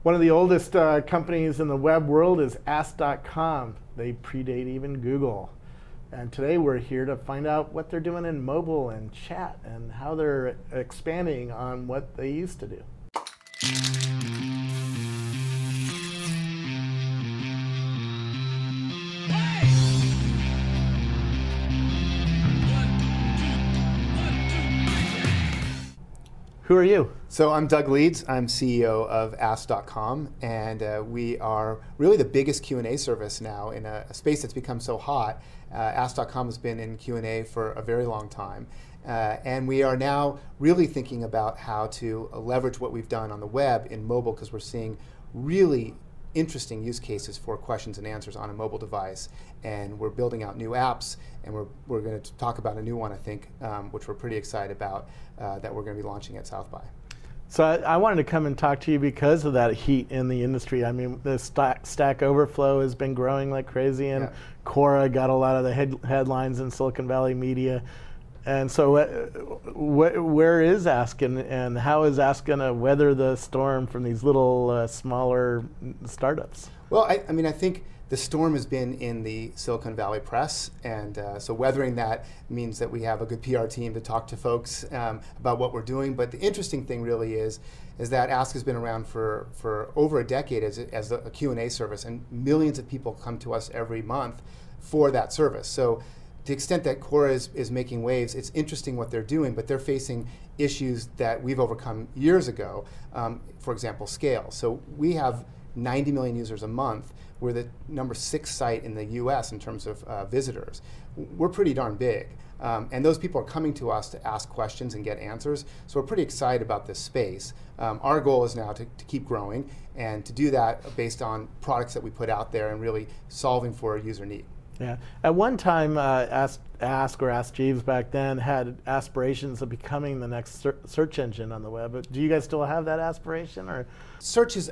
One of the oldest companies in the web world is Ask.com. They predate even Google. And today we're here to find out what they're doing in mobile and chat and how they're expanding on what they used to do. Who are you? So I'm Doug Leeds. I'm CEO of Ask.com, and we are really the biggest Q&A service now in a space that's become so hot. Ask.com has been in Q&A for a very long time, and we are now really thinking about how to leverage what we've done on the web in mobile, because we're seeing really interesting use cases for questions and answers on a mobile device, and we're building out new apps, and we're going to talk about a new one, I think, which we're pretty excited about, that we're going to be launching at South by. So I wanted to come and talk to you because of that heat in the industry. I mean, the Stack Overflow has been growing like crazy, and Quora got a lot of the headlines in Silicon Valley media. And so where is Ask, and how is Ask going to weather the storm from these little smaller startups? Well, I mean, I think the storm has been in the Silicon Valley press, and so weathering that means that we have a good PR team to talk to folks about what we're doing. But the interesting thing really is that Ask has been around for over a decade as a Q&A service, and millions of people come to us every month for that service. So to the extent that Quora is making waves, it's interesting what they're doing, but they're facing issues that we've overcome years ago. For example, scale. So we have 90 million users a month. We're the number 6 site in the US in terms of visitors. We're pretty darn big. And those people are coming to us to ask questions and get answers. So we're pretty excited about this space. Our goal is now to keep growing, and to do that based on products that we put out there and really solving for a user need. Yeah. At one time, Ask or Ask Jeeves back then had aspirations of becoming the next search engine on the web. Do you guys still have that aspiration, or? Search is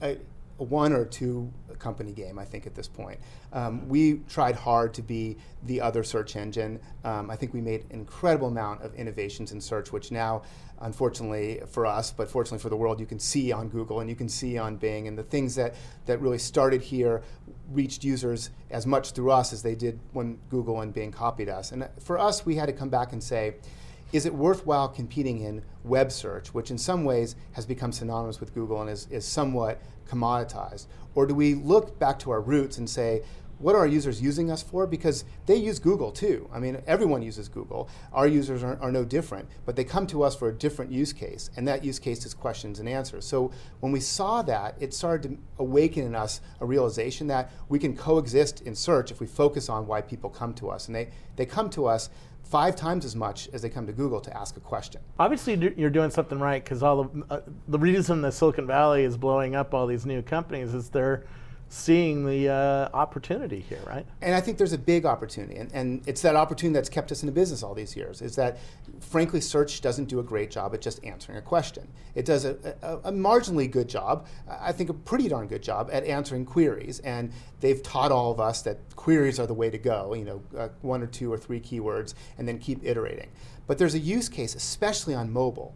a 1 or 2 company game, I think, at this point. We tried hard to be the other search engine. I think we made an incredible amount of innovations in search, which now, unfortunately for us, but fortunately for the world, you can see on Google and you can see on Bing. And the things that really started here reached users as much through us as they did when Google and Bing copied us. And for us, we had to come back and say, is it worthwhile competing in web search, which in some ways has become synonymous with Google and is somewhat commoditized? Or do we look back to our roots and say, what are our users using us for? Because they use Google too. I mean, everyone uses Google. Our users are no different, but they come to us for a different use case, and that use case is questions and answers. So when we saw that, it started to awaken in us a realization that we can coexist in search if we focus on why people come to us. And they come to us 5 times as much as they come to Google to ask a question. Obviously, you're doing something right, because all the reason that Silicon Valley is blowing up all these new companies is they're seeing the opportunity here, right? And I think there's a big opportunity, and it's that opportunity that's kept us in the business all these years, is that, frankly, search doesn't do a great job at just answering a question. It does a marginally good job, I think a pretty darn good job, at answering queries, and they've taught all of us that queries are the way to go, 1 or 2 or 3 keywords, and then keep iterating. But there's a use case, especially on mobile,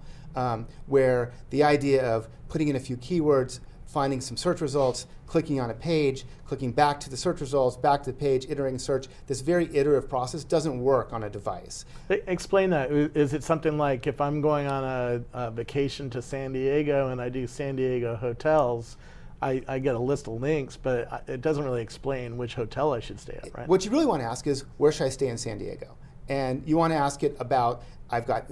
where the idea of putting in a few keywords, finding some search results, clicking on a page, clicking back to the search results, back to the page, iterating search, this very iterative process doesn't work on a device. Explain that. Is it something like if I'm going on a vacation to San Diego and I do San Diego hotels, I get a list of links, but it doesn't really explain which hotel I should stay at, right? What you really want to ask is, where should I stay in San Diego? And you want to ask it about,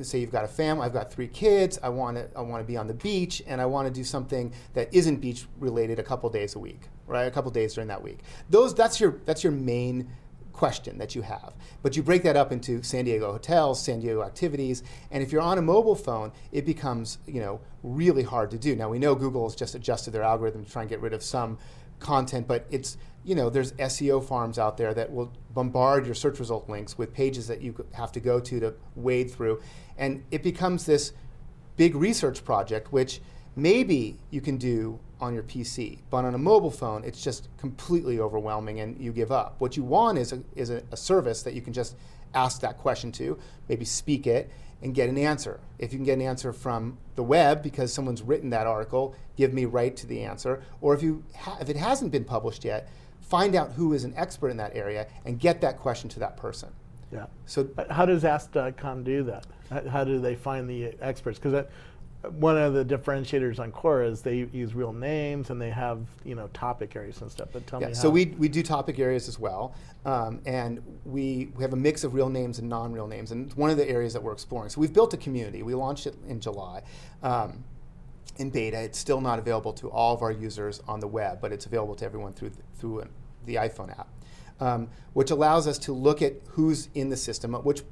say you've got a family, I've got 3 kids, I want to be on the beach, and I want to do something that isn't beach related a couple days a week, right? A couple days during that week. That's your main question that you have. But you break that up into San Diego hotels, San Diego activities, and if you're on a mobile phone, it becomes really hard to do. Now we know Google has just adjusted their algorithm to try and get rid of some content, but it's there's SEO farms out there that will bombard your search result links with pages that you have to go to wade through, and it becomes this big research project, which maybe you can do on your PC, but on a mobile phone, it's just completely overwhelming and you give up. What you want is a service that you can just ask that question to, maybe speak it, and get an answer. If you can get an answer from the web because someone's written that article, give me right to the answer. Or if it hasn't been published yet, find out who is an expert in that area and get that question to that person. Yeah. So how does Ask.com do that? How do they find the experts? Because one of the differentiators on Quora is they use real names and they have topic areas and stuff. But tell me how. So we do topic areas as well, and we have a mix of real names and non-real names, and it's one of the areas that we're exploring. So we've built a community. We launched it in July. In beta, it's still not available to all of our users on the web, but it's available to everyone through the iPhone app, which allows us to look at who's in the system, which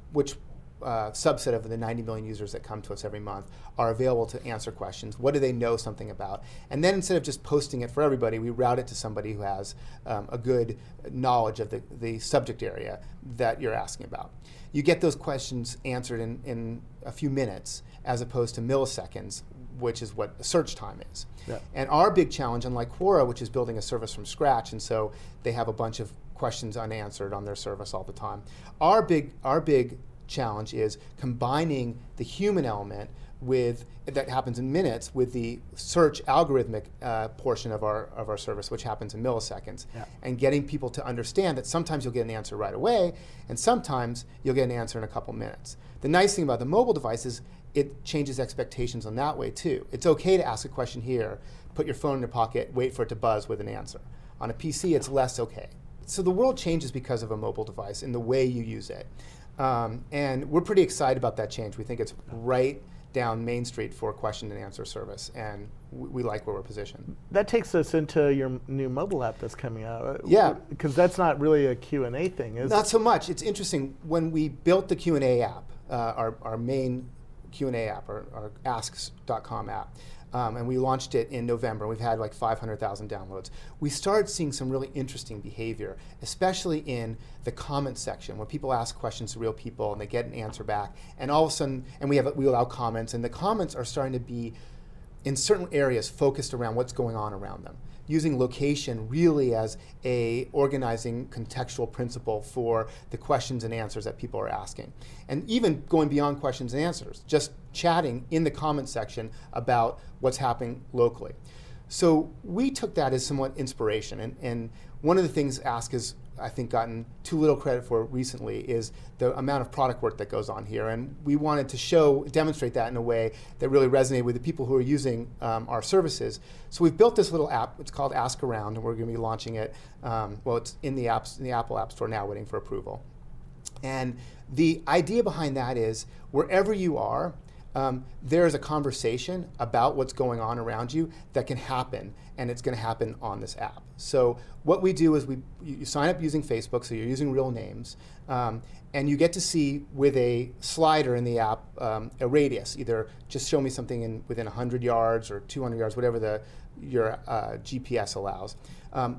subset of the 90 million users that come to us every month are available to answer questions. What do they know something about? And then instead of just posting it for everybody, we route it to somebody who has a good knowledge of the subject area that you're asking about. You get those questions answered in a few minutes as opposed to milliseconds, which is what search time is. Yeah. And our big challenge, unlike Quora, which is building a service from scratch, and so they have a bunch of questions unanswered on their service all the time. Our big challenge is combining the human element that happens in minutes with the search algorithmic portion of our service, which happens in milliseconds, and getting people to understand that sometimes you'll get an answer right away, and sometimes you'll get an answer in a couple minutes. The nice thing about the mobile device is it changes expectations on that way too. It's okay to ask a question here, put your phone in your pocket, wait for it to buzz with an answer. On a PC, it's less okay. So the world changes because of a mobile device in the way you use it. And we're pretty excited about that change. We think it's right down Main Street for a question and answer service, and we like where we're positioned. That takes us into your new mobile app that's coming out. Yeah. Because that's not really a Q&A thing, is it? Not so much. It's interesting. When we built the Q&A app, our main Q&A app, our Asks.com app, and we launched it in November. We've had like 500,000 downloads. We started seeing some really interesting behavior, especially in the comment section, where people ask questions to real people and they get an answer back. And all of a sudden, and we allow comments, and the comments are starting to be, in certain areas, focused around what's going on around them, using location really as a organizing contextual principle for the questions and answers that people are asking. And even going beyond questions and answers, just chatting in the comment section about what's happening locally. So we took that as somewhat inspiration, and one of the things Ask has, I think, gotten too little credit for recently is the amount of product work that goes on here, and we wanted to demonstrate that in a way that really resonated with the people who are using our services. So we've built this little app. It's called Ask Around, and we're going to be launching it. It's in the Apple App Store now, waiting for approval. And the idea behind that is wherever you are, there is a conversation about what's going on around you that can happen, and it's going to happen on this app. So what we do is you sign up using Facebook, so you're using real names, and you get to see with a slider in the app a radius, either just show me something within 100 yards or 200 yards, whatever your GPS allows,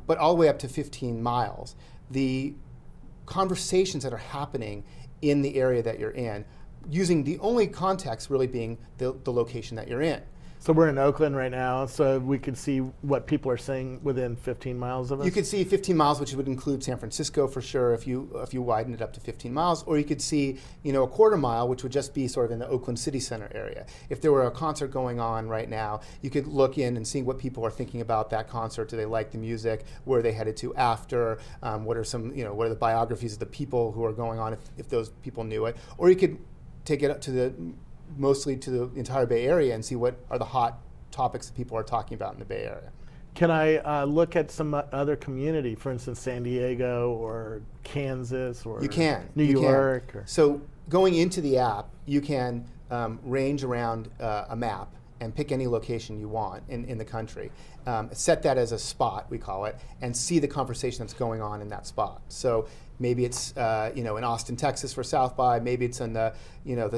but all the way up to 15 miles. The conversations that are happening in the area that you're in, using the only context really being the location that you're in. So we're in Oakland right now, so we could see what people are saying within 15 miles of us? You could see 15 miles, which would include San Francisco for sure if you widen it up to 15 miles, or you could see a quarter mile, which would just be sort of in the Oakland City Center area. If there were a concert going on right now, you could look in and see what people are thinking about that concert. Do they like the music? Where are they headed to after? What are what are the biographies of the people who are going on if those people knew it? Or you could take it up to mostly to the entire Bay Area and see what are the hot topics that people are talking about in the Bay Area. Can I look at some other community, for instance, San Diego or Kansas or New York? So going into the app, you can range around a map and pick any location you want in the country. Set that as a spot, we call it, and see the conversation that's going on in that spot. So maybe it's in Austin, Texas for South by. Maybe it's in the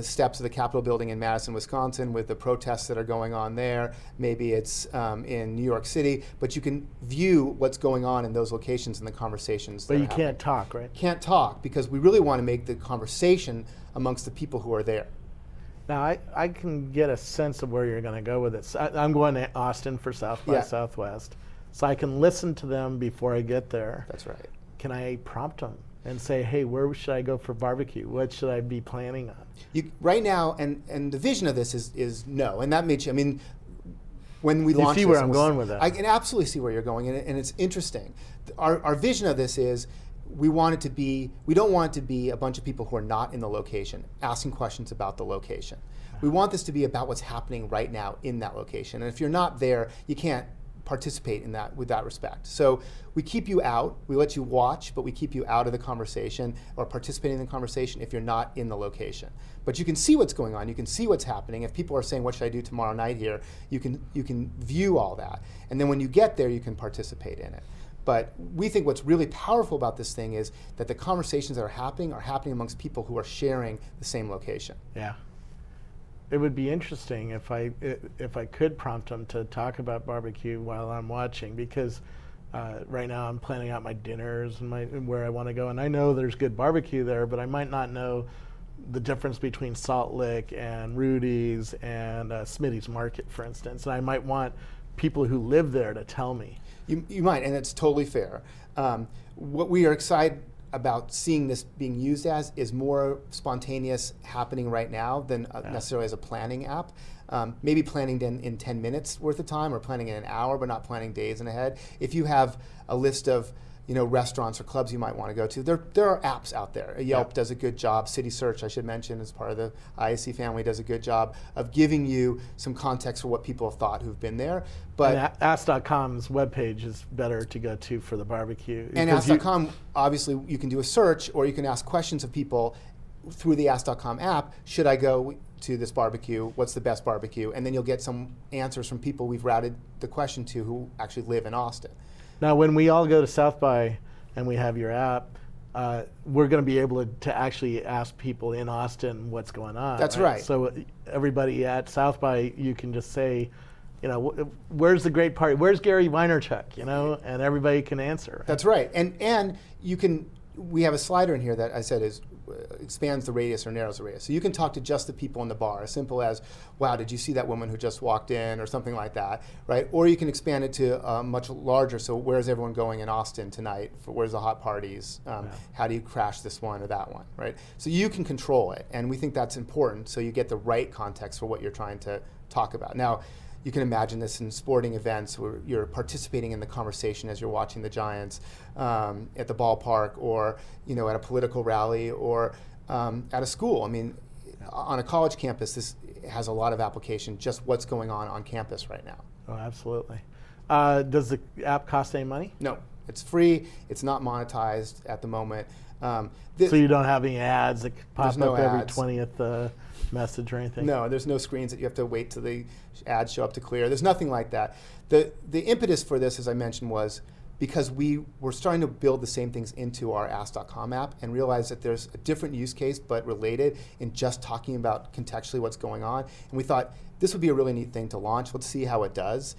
steps of the Capitol building in Madison, Wisconsin, with the protests that are going on there. Maybe it's in New York City. But you can view what's going on in those locations and the conversations. But you can't talk, right? Can't talk, because we really want to make the conversation amongst the people who are there. Now, I can get a sense of where you're going to go with it. I'm going to Austin for South by Southwest, so I can listen to them before I get there. That's right. Can I prompt them? and say, hey, where should I go for barbecue? What should I be planning on? Right now, and the vision of this is no, and that makes you, I mean, when we You launch see this, where I'm going with that. I can absolutely see where you're going, and it's interesting. Our vision of this is we don't want it to be a bunch of people who are not in the location asking questions about the location. We want this to be about what's happening right now in that location. And if you're not there, you can't participate in that with that respect. So we keep you out, we let you watch, but we keep you out of the conversation or participating in the conversation if you're not in the location. But you can see what's going on, you can see what's happening. If people are saying, what should I do tomorrow night here, you can view all that. And then when you get there, you can participate in it. But we think what's really powerful about this thing is that the conversations that are happening amongst people who are sharing the same location. Yeah. It would be interesting if I could prompt them to talk about barbecue while I'm watching, because right now I'm planning out my dinners and where I want to go, and I know there's good barbecue there, but I might not know the difference between Salt Lick and Rudy's and Smitty's Market, for instance. And I might want people who live there to tell me. You might, and it's totally fair. What we are excited about seeing this being used as is more spontaneous happening right now than necessarily as a planning app. Maybe planning in 10 minutes worth of time, or planning in an hour, but not planning days in ahead. If you have a list of restaurants or clubs you might want to go to, there are apps out there. Yelp does a good job. City Search, I should mention, as part of the IAC family, does a good job of giving you some context for what people have thought who've been there. But and Ask.com's webpage is better to go to for the barbecue. And Ask.com, obviously, you can do a search, or you can ask questions of people through the Ask.com app. Should I go to this barbecue? What's the best barbecue? And then you'll get some answers from people we've routed the question to who actually live in Austin. Now, when we all go to South by and we have your app, we're going to be able to actually ask people in Austin what's going on. That's right. So everybody at South by, you can just say, where's the great party? Where's Gary Vaynerchuk? And everybody can answer. Right? That's right. And you can. We have a slider in here that I said expands the radius or narrows the radius. So you can talk to just the people in the bar, as simple as, wow, did you see that woman who just walked in, or something like that, right? Or you can expand it to much larger, so where's everyone going in Austin tonight? Where's the hot parties? How do you crash this one or that one, right? So you can control it, and we think that's important, so you get the right context for what you're trying to talk about. Now, you can imagine this in sporting events where you're participating in the conversation as you're watching the Giants at the ballpark, or at a political rally, or at a school. I mean, on a college campus, this has a lot of application, just what's going on campus right now. Oh, absolutely. Does the app cost any money? No, it's free. It's not monetized at the moment. So you don't have any ads that pop up every ads. 20th message or anything? No, there's no screens that you have to wait till the ads show up to clear. There's nothing like that. The impetus for this, as I mentioned, was because we were starting to build the same things into our Ask.com app and realized that there's a different use case but related in just talking about contextually what's going on. And we thought this would be a really neat thing to launch. Let's see how it does.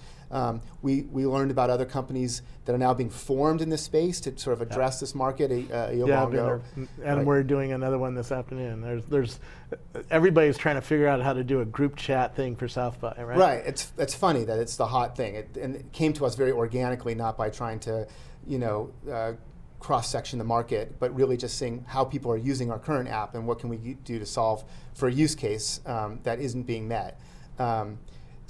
We learned about other companies that are now being formed in this space to sort of address this market a year ago. And we're doing another one this afternoon. There's everybody's trying to figure out how to do a group chat thing for South by, right? Right. It's funny that it's the hot thing, and it came to us very organically, not by trying to, cross-section the market, but really just seeing how people are using our current app and what can we do to solve for a use case that isn't being met.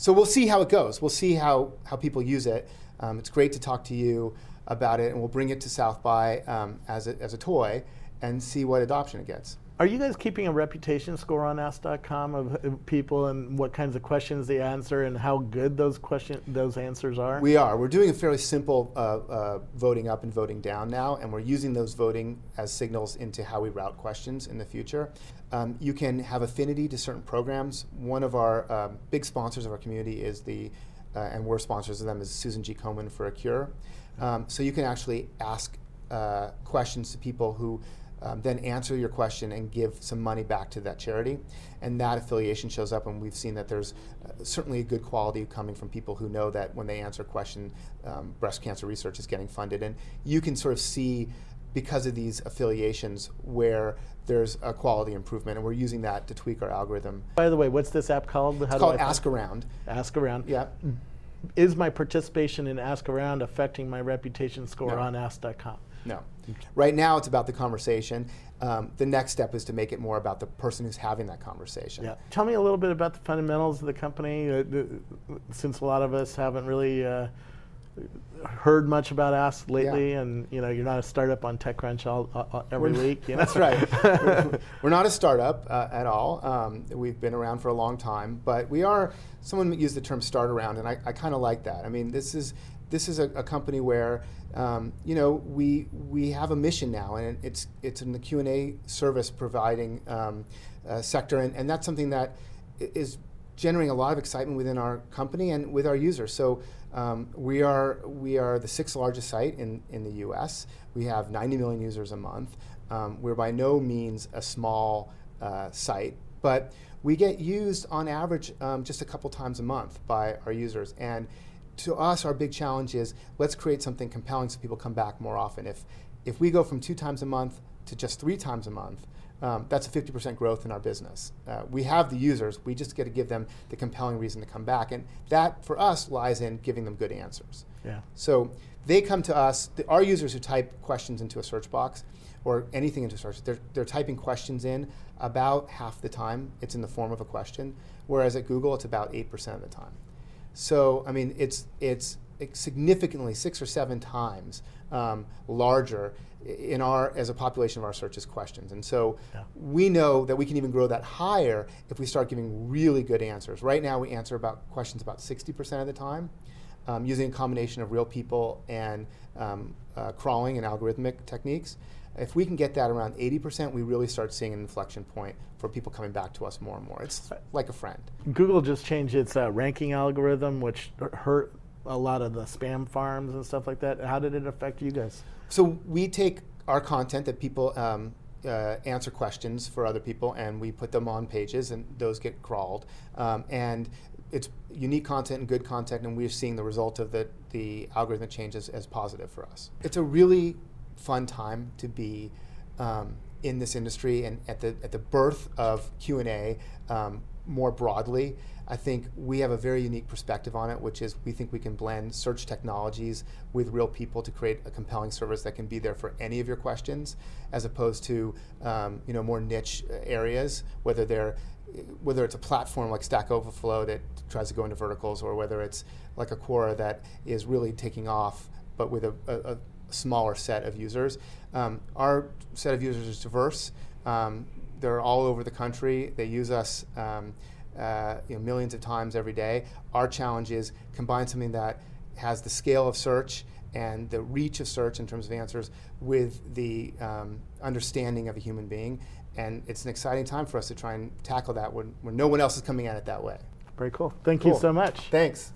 So we'll see how it goes. We'll see how people use it. It's great to talk to you about it, and we'll bring it to South by as a toy and see what adoption it gets. Are you guys keeping a reputation score on Ask.com of people and what kinds of questions they answer and how good those answers are? We are. We're doing a fairly simple voting up and voting down now, and we're using those voting as signals into how we route questions in the future. You can have affinity to certain programs. One of our big sponsors of our community is and we're sponsors of them, is Susan G. Komen for a Cure. So you can actually ask questions to people who then answer your question and give some money back to that charity. And that affiliation shows up, and we've seen that there's certainly a good quality coming from people who know that when they answer a question, breast cancer research is getting funded. And you can sort of see, because of these affiliations, where there's a quality improvement, and we're using that to tweak our algorithm. By the way, what's this app called? It's called Ask Around. Ask Around. Yeah. Is my participation in Ask Around affecting my reputation score No. on Ask.com? No. Right now, it's about the conversation. The next step is to make it more about the person who's having that conversation. Yeah. Tell me a little bit about the fundamentals of the company, since a lot of us haven't really heard much about Ask lately, and you're not a startup on TechCrunch every week. That's right. We're not a startup at all. We've been around for a long time, but we are. Someone used the term "start around," and I kind of like that. I mean, this is a company where we have a mission now, and it's in the Q&A service providing sector, and that's something that is generating a lot of excitement within our company and with our users. So we are the 6th largest site in the U.S. We have 90 million users a month. We're by no means a small site, but we get used on average just a couple times a month by our users. And to us, our big challenge is let's create something compelling so people come back more often. If we go from 2 times a month to just 3 times a month, that's a 50% growth in our business. We have the users, we just get to give them the compelling reason to come back. And that, for us, lies in giving them good answers. Yeah. So they come to us, our users who type questions into a search box, or anything into search, they're typing questions in about half the time. It's in the form of a question, whereas at Google, it's about 8% of the time. So, I mean, it's significantly 6 or 7 times larger as a population of our searches questions. And so we know that we can even grow that higher if we start giving really good answers. Right now, we answer questions about 60% of the time, using a combination of real people and crawling and algorithmic techniques. If we can get that around 80%, we really start seeing an inflection point for people coming back to us more and more. It's like a friend. Google just changed its ranking algorithm, which hurt a lot of the spam farms and stuff like that. How did it affect you guys? So we take our content that people answer questions for other people, and we put them on pages, and those get crawled. And it's unique content and good content, and we're seeing the result of the algorithm changes as positive for us. It's a really fun time to be in this industry and at the birth of Q&A more broadly. I think we have a very unique perspective on it, which is we think we can blend search technologies with real people to create a compelling service that can be there for any of your questions, as opposed to more niche areas, whether it's a platform like Stack Overflow that tries to go into verticals, or whether it's like a Quora that is really taking off, but with a smaller set of users. Our set of users is diverse. They're all over the country. They use us millions of times every day. Our challenge is combine something that has the scale of search and the reach of search in terms of answers with the understanding of a human being. And it's an exciting time for us to try and tackle that when no one else is coming at it that way. Very cool. Thank you so much. Thanks.